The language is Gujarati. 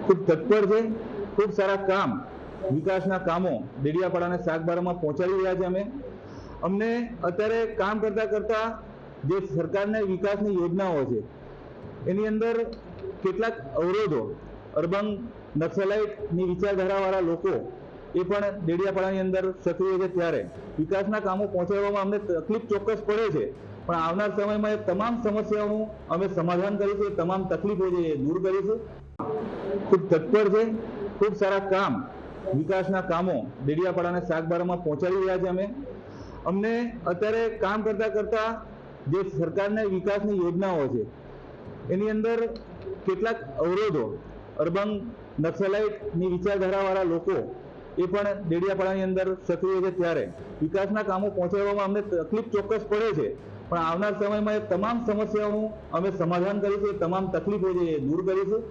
ખૂબ તત્પર છે। ખૂબ સારા કામ, વિકાસના કામો દેડિયાપાડા અને સાગબારામાં પહોંચાડી રહ્યા છે। અમને અત્યારે કામ કરતા કરતા જે સરકારની વિકાસની યોજનાઓ છે એની અંદર કેટલાક અવરોધો, અર્બન નક્સલાઇટની વિચારધારાવાળા લોકો એ પણ દેડિયાપાડાની અંદર સક્રિય છે, ત્યારે વિકાસના કામો પહોંચાડવામાં અમને તકલીફ ચોક્કસ પડે છે, પણ આવનાર સમયમાં એ તમામ સમસ્યાઓનું અમે સમાધાન કરીશું, એ તમામ તકલીફો છે એ દૂર કરીશું। ખૂબ તત્પર છે, ખૂબ સારા કામ, વિકાસના કામો દેડિયાપાડા અને સાગબારામાં પહોંચાડી રહ્યા છે। અમને અત્યારે કામ કરતા કરતા જે સરકારની વિકાસની યોજનાઓ છે એની અંદર કેટલાક અવરોધો, અર્બન નક્સલાઇટની વિચારધારાવાળા લોકો એ પણ દેડિયાપાડાની અંદર સક્રિય છે, ત્યારે વિકાસના કામો પહોંચાડવામાં અમને તકલીફ ચોક્કસ પડે છે, પણ આવનાર સમયમાં એ તમામ સમસ્યાઓનું અમે સમાધાન કરીશું, એ તમામ તકલીફો છે એ દૂર કરીશું।